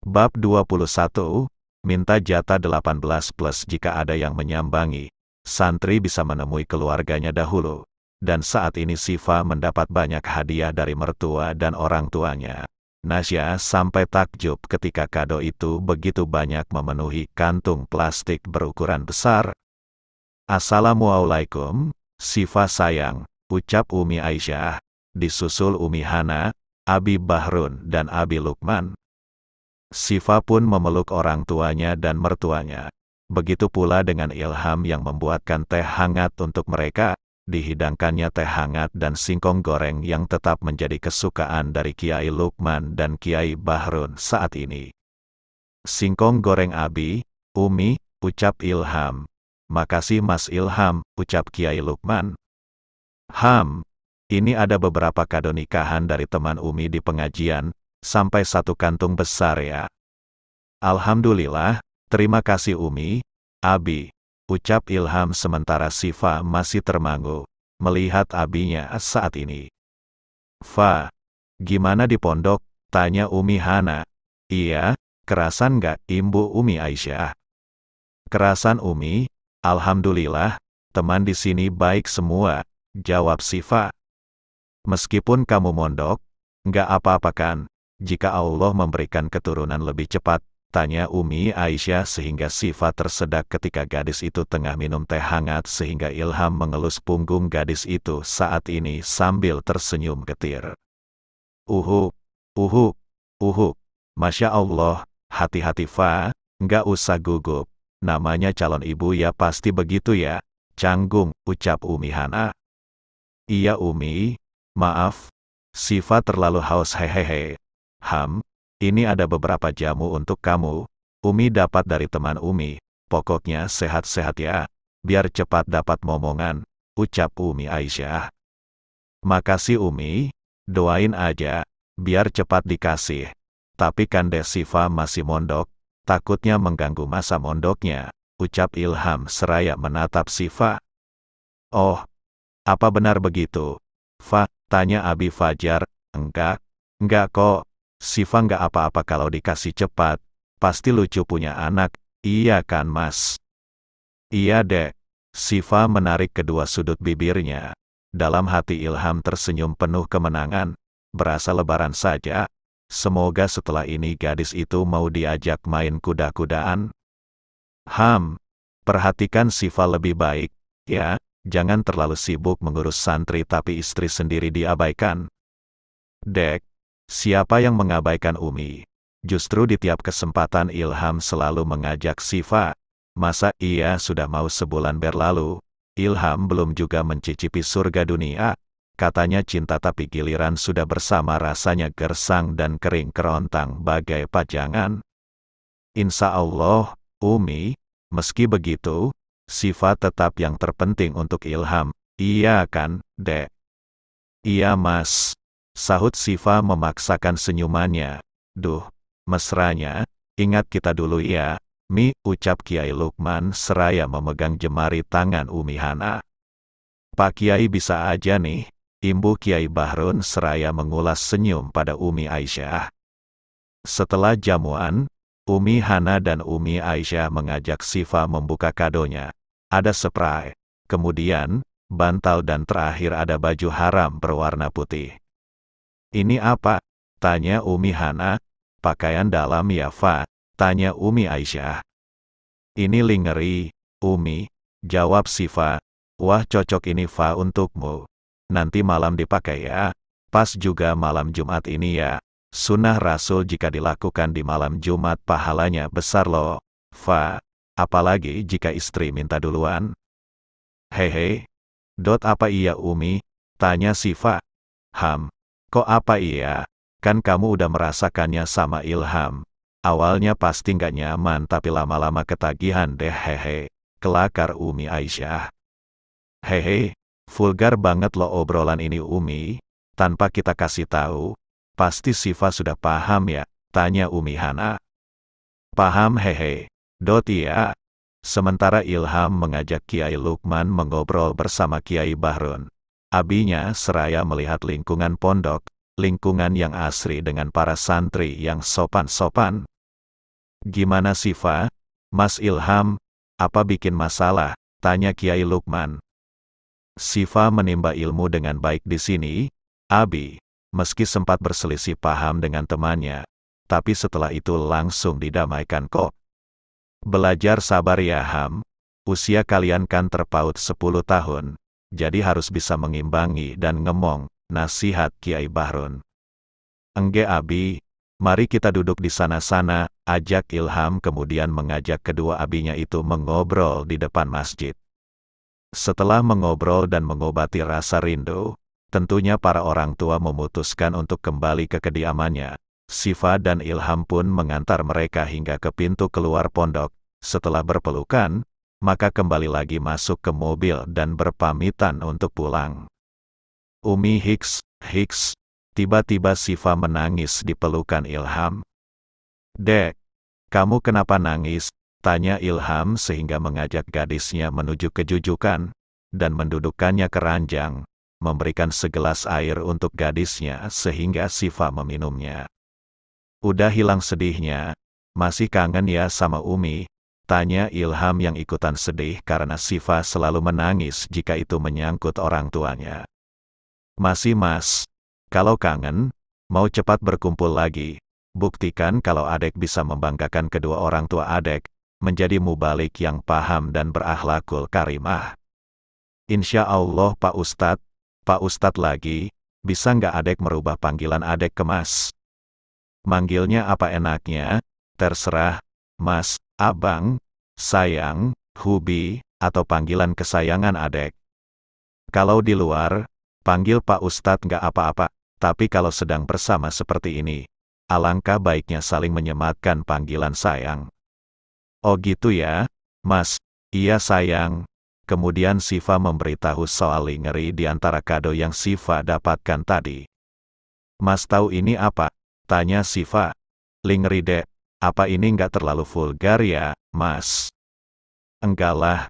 Bab 21, minta jatah 18 plus jika ada yang menyambangi. Santri bisa menemui keluarganya dahulu. Dan saat ini Sifa mendapat banyak hadiah dari mertua dan orang tuanya. Nasya sampai takjub ketika kado itu begitu banyak memenuhi kantung plastik berukuran besar. Assalamualaikum, Sifa sayang, ucap Umi Aisyah, disusul Umi Hana, Abi Bahrun dan Abi Lukman. Sifa pun memeluk orang tuanya dan mertuanya. Begitu pula dengan Ilham yang membuatkan teh hangat untuk mereka. Dihidangkannya teh hangat dan singkong goreng yang tetap menjadi kesukaan dari Kiai Lukman dan Kiai Bahrun saat ini. Singkong goreng Abi, Umi, ucap Ilham. Makasih Mas Ilham, ucap Kiai Lukman. Ham, ini ada beberapa kado nikahan dari teman Umi di pengajian, sampai 1 kantung besar ya. Alhamdulillah, terima kasih Umi, Abi, ucap Ilham sementara Sifa masih termangu, melihat abinya saat ini. Fa, gimana di pondok? Tanya Umi Hana. Iya, kerasan nggak, Imbu Umi Aisyah? Kerasan Umi, alhamdulillah, teman di sini baik semua, jawab Sifa. Meskipun kamu mondok, nggak apa-apa kan, jika Allah memberikan keturunan lebih cepat, tanya Umi Aisyah sehingga Sifa tersedak ketika gadis itu tengah minum teh hangat sehingga Ilham mengelus punggung gadis itu saat ini sambil tersenyum getir. Uhuk, uhuk, uhuk, Masya Allah, hati-hati Fa, nggak usah gugup, namanya calon ibu ya pasti begitu ya, canggung, ucap Umi Hana. Iya Umi, maaf, Sifa terlalu haus hehehe. Ham, ini ada beberapa jamu untuk kamu, Umi dapat dari teman Umi, pokoknya sehat-sehat ya, biar cepat dapat momongan, ucap Umi Aisyah. Makasih Umi, doain aja, biar cepat dikasih. Tapi kan Dek Sifa masih mondok, takutnya mengganggu masa mondoknya, ucap Ilham seraya menatap Sifa. Oh, apa benar begitu? Fa, tanya Abi Fajar, enggak kok. Sifa nggak apa-apa kalau dikasih cepat, pasti lucu punya anak, iya kan Mas? Iya Dek. Sifa menarik kedua sudut bibirnya. Dalam hati Ilham tersenyum penuh kemenangan, berasa lebaran saja. Semoga setelah ini gadis itu mau diajak main kuda-kudaan. Ham, perhatikan Sifa lebih baik, ya, jangan terlalu sibuk mengurus santri tapi istri sendiri diabaikan. Dek, siapa yang mengabaikan Umi? Justru di tiap kesempatan Ilham selalu mengajak Sifa. Masa iya sudah mau sebulan berlalu, Ilham belum juga mencicipi surga dunia. Katanya cinta tapi giliran sudah bersama rasanya gersang dan kering kerontang bagai pajangan. Insya Allah, Umi, meski begitu, Sifa tetap yang terpenting untuk Ilham. Iya kan, Dek? Iya Mas. Sahut Sifa memaksakan senyumannya. Duh, mesranya, ingat kita dulu ya, Mi, ucap Kiai Lukman seraya memegang jemari tangan Umi Hana. Pak Kiai bisa aja nih, imbu Kiai Bahrun seraya mengulas senyum pada Umi Aisyah. Setelah jamuan, Umi Hana dan Umi Aisyah mengajak Sifa membuka kadonya. Ada spray, kemudian, bantal dan terakhir ada baju haram berwarna putih. Ini apa? Tanya Umi Hana. Pakaian dalam ya Fa, tanya Umi Aisyah. Ini lingerie, Umi, jawab Sifa. Wah cocok ini Fa untukmu. Nanti malam dipakai ya. Pas juga malam Jumat ini ya. Sunnah Rasul jika dilakukan di malam Jumat pahalanya besar loh, Fa. Apalagi jika istri minta duluan. Hehe. Apa iya Umi? Tanya Sifa. Ham. Kok apa iya? Kan kamu udah merasakannya sama Ilham. Awalnya pasti nggak nyaman tapi lama-lama ketagihan deh hehe. Kelakar Umi Aisyah. Hehe, vulgar banget loh obrolan ini Umi. Tanpa kita kasih tahu, pasti Sifa sudah paham ya? Tanya Umi Hana. Paham hehe. Iya. Sementara Ilham mengajak Kiai Lukman mengobrol bersama Kiai Bahrun. Abinya seraya melihat lingkungan pondok, lingkungan yang asri dengan para santri yang sopan-sopan. Gimana Sifa? Mas Ilham, apa bikin masalah? Tanya Kiai Lukman. Sifa menimba ilmu dengan baik di sini, Abi. Meski sempat berselisih paham dengan temannya, tapi setelah itu langsung didamaikan kok. Belajar sabar ya Ham. Usia kalian kan terpaut 10 tahun, jadi harus bisa mengimbangi dan ngemong, nasihat Kiai Bahrun. Engge Abi, mari kita duduk di sana-sana, ajak Ilham kemudian mengajak kedua abinya itu mengobrol di depan masjid. Setelah mengobrol dan mengobati rasa rindu, tentunya para orang tua memutuskan untuk kembali ke kediamannya. Sifa dan Ilham pun mengantar mereka hingga ke pintu keluar pondok. Setelah berpelukan, maka kembali lagi masuk ke mobil dan berpamitan untuk pulang. Umi Hiks, tiba-tiba Sifa menangis di pelukan Ilham. Dek, kamu kenapa nangis? Tanya Ilham sehingga mengajak gadisnya menuju kejujukan, dan mendudukkannya ke ranjang, memberikan segelas air untuk gadisnya sehingga Sifa meminumnya. Udah hilang sedihnya, masih kangen ya sama Umi? Tanya Ilham yang ikutan sedih karena Sifa selalu menangis jika itu menyangkut orang tuanya. Masih Mas, kalau kangen, mau cepat berkumpul lagi, buktikan kalau adek bisa membanggakan kedua orang tua adek, menjadi mubalik yang paham dan berakhlakul karimah. Insya Allah Pak Ustadz lagi, bisa nggak adek merubah panggilan adek ke Mas? Manggilnya apa enaknya? Terserah, Mas, Abang, Sayang, Hubi, atau panggilan kesayangan adek. Kalau di luar, panggil Pak Ustadz nggak apa-apa, tapi kalau sedang bersama seperti ini, alangkah baiknya saling menyematkan panggilan sayang. Oh gitu ya, Mas, iya sayang. Kemudian Sifa memberitahu soal lingeri di antara kado yang Sifa dapatkan tadi. Mas tahu ini apa? Tanya Sifa. Lingeri dek, apa ini nggak terlalu vulgar ya, Mas? Enggak lah,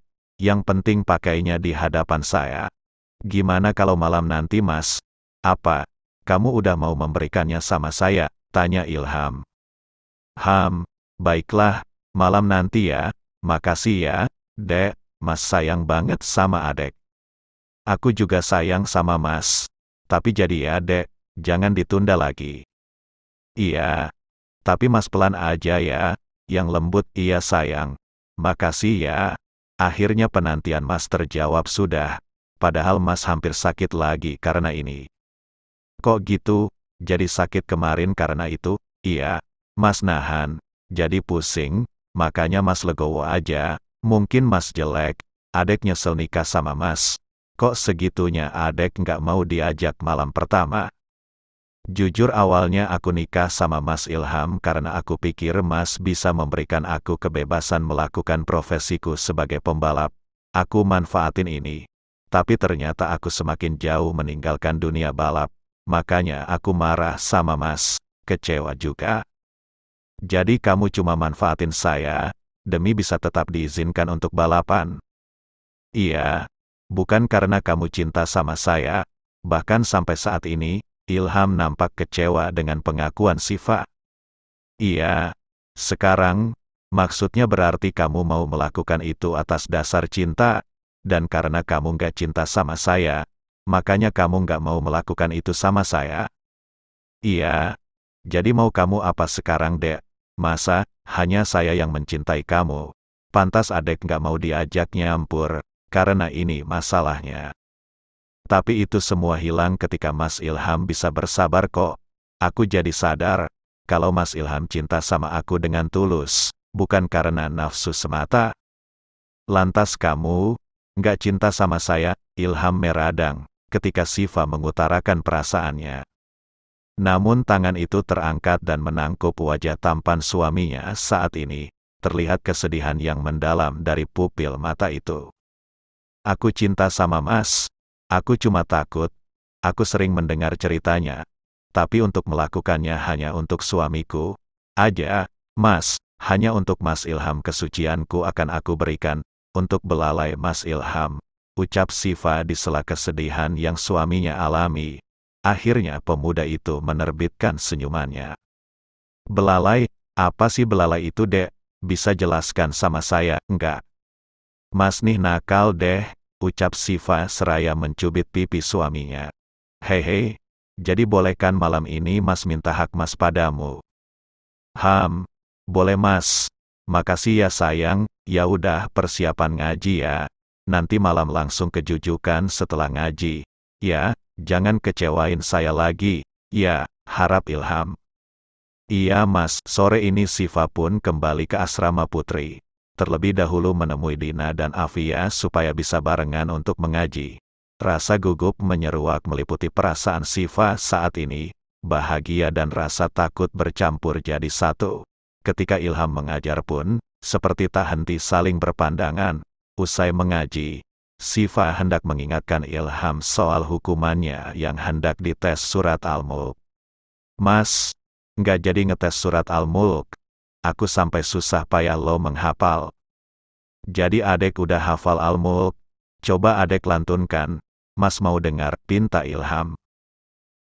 yang penting pakainya di hadapan saya. Gimana kalau malam nanti Mas? Apa? Kamu udah mau memberikannya sama saya? Tanya Ilham. Baiklah, malam nanti ya. Makasih ya, dek, Mas sayang banget sama adek. Aku juga sayang sama Mas. Tapi jadi ya dek, jangan ditunda lagi. Iya, tapi Mas pelan aja ya, yang lembut iya sayang. Makasih ya. Akhirnya penantian Mas terjawab sudah, padahal Mas hampir sakit lagi karena ini. Kok gitu, jadi sakit kemarin karena itu? Iya, Mas nahan, jadi pusing, makanya Mas legowo aja, mungkin Mas jelek, adek nyesel nikah sama Mas. Kok segitunya adek nggak mau diajak malam pertama? Jujur awalnya aku nikah sama Mas Ilham karena aku pikir Mas bisa memberikan aku kebebasan melakukan profesiku sebagai pembalap. Aku manfaatin ini. Tapi ternyata aku semakin jauh meninggalkan dunia balap. Makanya aku marah sama Mas. Kecewa juga. Jadi kamu cuma manfaatin saya, demi bisa tetap diizinkan untuk balapan. Iya. Bukan karena kamu cinta sama saya. Bahkan sampai saat ini, Ilham nampak kecewa dengan pengakuan Sifa. Iya, sekarang, maksudnya berarti kamu mau melakukan itu atas dasar cinta, dan karena kamu nggak cinta sama saya, makanya kamu nggak mau melakukan itu sama saya. Iya, jadi mau kamu apa sekarang dek? Masa, hanya saya yang mencintai kamu? Pantas adek nggak mau diajak nyampur, karena ini masalahnya. Tapi itu semua hilang ketika Mas Ilham bisa bersabar kok. Aku jadi sadar, kalau Mas Ilham cinta sama aku dengan tulus, bukan karena nafsu semata. Lantas kamu, nggak cinta sama saya? Ilham meradang, ketika Sifa mengutarakan perasaannya. Namun tangan itu terangkat dan menangkup wajah tampan suaminya saat ini, terlihat kesedihan yang mendalam dari pupil mata itu. Aku cinta sama Mas. Aku cuma takut, aku sering mendengar ceritanya, tapi untuk melakukannya hanya untuk suamiku aja, Mas, hanya untuk Mas Ilham kesucianku akan aku berikan, untuk belalai Mas Ilham, ucap Sifa di sela kesedihan yang suaminya alami. Akhirnya pemuda itu menerbitkan senyumannya. Belalai, Apa sih belalai itu, Dek? Bisa jelaskan sama saya, enggak? Mas nih nakal deh, ucap Siva seraya mencubit pipi suaminya. Hehe, jadi bolehkan malam ini Mas minta hak Mas padamu? Boleh Mas. Makasih ya sayang, ya udah persiapan ngaji ya. Nanti malam langsung kejujukan setelah ngaji. Ya, jangan kecewain saya lagi. Ya, harap Ilham. Iya Mas, sore ini Siva pun kembali ke asrama putri. Terlebih dahulu menemui Dina dan Afia supaya bisa barengan untuk mengaji. Rasa gugup menyeruak meliputi perasaan Siva saat ini, bahagia dan rasa takut bercampur jadi satu. Ketika Ilham mengajar pun, seperti tak henti saling berpandangan. Usai mengaji, Siva hendak mengingatkan Ilham soal hukumannya yang hendak dites surat Al-Mulk. Mas, nggak jadi ngetes surat Al-Mulk. Aku sampai susah payah lo menghafal. Jadi adek udah hafal Al-Mulk. Coba adek lantunkan. Mas mau dengar, pinta Ilham.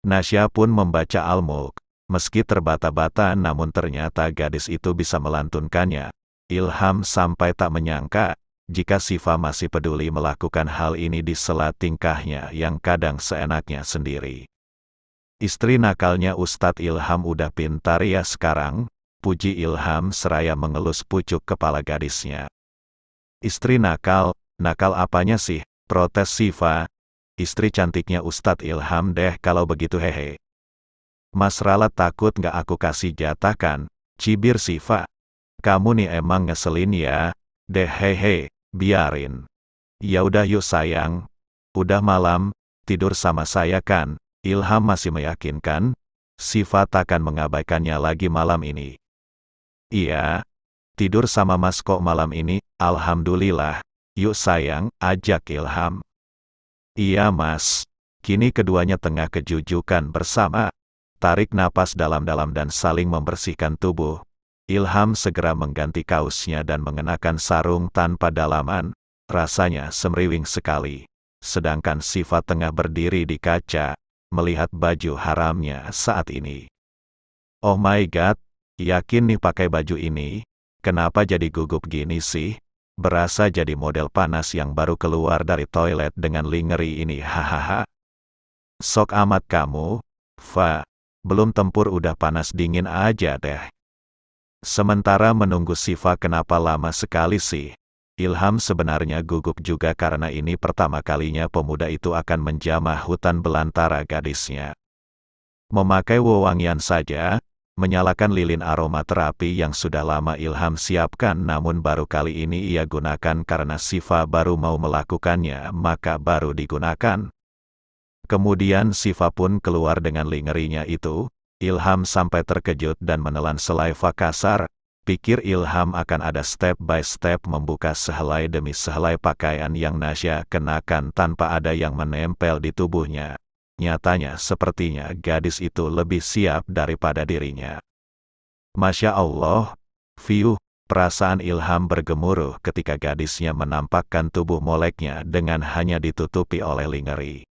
Nasya pun membaca Al-Mulk. Meski terbata-bata namun ternyata gadis itu bisa melantunkannya. Ilham sampai tak menyangka, jika Siva masih peduli melakukan hal ini di sela tingkahnya yang kadang seenaknya sendiri. Istri nakalnya Ustadz Ilham udah pintar ya sekarang, puji Ilham seraya mengelus pucuk kepala gadisnya. Istri nakal, nakal apanya sih, protes Siva. Istri cantiknya Ustadz Ilham deh kalau begitu hehe. Mas ralat takut nggak aku kasih jatah kan, cibir Siva. Kamu nih emang ngeselin ya, deh hehe, biarin. Ya udah yuk sayang, udah malam, tidur sama saya kan. Ilham masih meyakinkan, Siva takkan mengabaikannya lagi malam ini. Iya, tidur sama Mas kok malam ini, alhamdulillah. Yuk sayang, ajak Ilham. Iya Mas, kini keduanya tengah kejujukan bersama. Tarik napas dalam-dalam dan saling membersihkan tubuh. Ilham segera mengganti kaosnya dan mengenakan sarung tanpa dalaman. Rasanya semriwing sekali. Sedangkan Siva tengah berdiri di kaca, melihat baju haramnya saat ini. Oh my god, yakin nih pakai baju ini? Kenapa jadi gugup gini sih? Berasa jadi model panas yang baru keluar dari toilet dengan lingerie ini, hahaha. Sok amat kamu, Fa. Belum tempur udah panas dingin aja deh. Sementara menunggu Siva kenapa lama sekali sih? Ilham sebenarnya gugup juga karena ini pertama kalinya pemuda itu akan menjamah hutan belantara gadisnya. Memakai wewangian saja, menyalakan lilin aromaterapi yang sudah lama Ilham siapkan namun baru kali ini ia gunakan karena Siva baru mau melakukannya maka baru digunakan. Kemudian Siva pun keluar dengan lingerinya itu. Ilham sampai terkejut dan menelan selaiva kasar. Pikir Ilham akan ada step by step membuka sehelai demi sehelai pakaian yang Nasya kenakan tanpa ada yang menempel di tubuhnya. Nyatanya sepertinya gadis itu lebih siap daripada dirinya. Masya Allah, fiuh, perasaan Ilham bergemuruh ketika gadisnya menampakkan tubuh moleknya dengan hanya ditutupi oleh lingerie.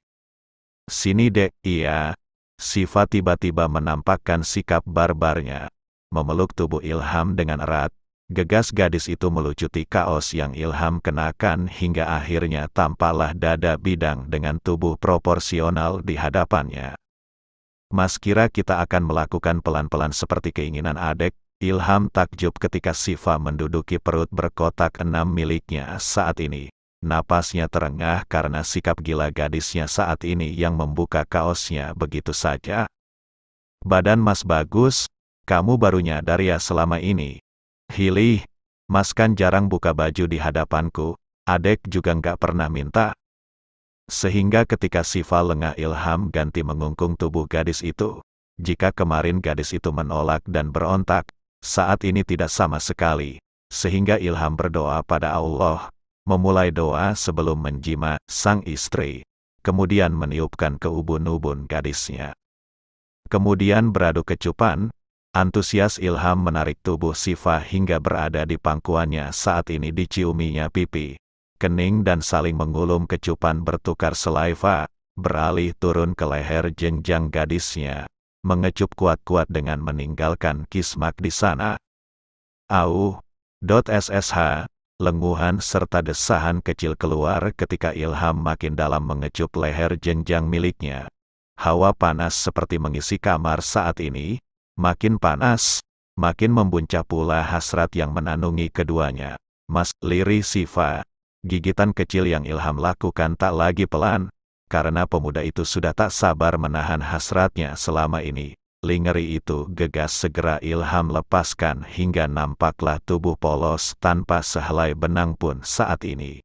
Sini dek, iya. Siva tiba-tiba menampakkan sikap barbarnya. Memeluk tubuh Ilham dengan erat. Gegas gadis itu melucuti kaos yang Ilham kenakan hingga akhirnya tampaklah dada bidang dengan tubuh proporsional di hadapannya. Mas kira kita akan melakukan pelan-pelan seperti keinginan adek? Ilham takjub ketika Siva menduduki perut berkotak 6 miliknya saat ini. Napasnya terengah karena sikap gila gadisnya saat ini yang membuka kaosnya begitu saja. Badan Mas bagus, kamu baru nyadar ya selama ini. Hilih, Mas kan jarang buka baju di hadapanku, adek juga nggak pernah minta. Sehingga ketika Siva lengah Ilham ganti mengungkung tubuh gadis itu. Jika kemarin gadis itu menolak dan berontak, saat ini tidak sama sekali. Sehingga Ilham berdoa pada Allah. Memulai doa sebelum menjima sang istri, kemudian meniupkan ke ubun-ubun gadisnya. Kemudian beradu kecupan, antusias Ilham menarik tubuh Siva hingga berada di pangkuannya saat ini diciuminya pipi, kening dan saling mengulum kecupan bertukar selaiva, beralih turun ke leher jenjang gadisnya, mengecup kuat-kuat dengan meninggalkan kismak di sana. Au. SSH, lenguhan serta desahan kecil keluar ketika Ilham makin dalam mengecup leher jenjang miliknya. Hawa panas seperti mengisi kamar saat ini, makin panas, makin membuncah pula hasrat yang menanungi keduanya. Mas, lirih Siva. Gigitan kecil yang Ilham lakukan tak lagi pelan, karena pemuda itu sudah tak sabar menahan hasratnya selama ini. Lingeri itu gegas segera Ilham lepaskan hingga nampaklah tubuh polos tanpa sehelai benang pun saat ini.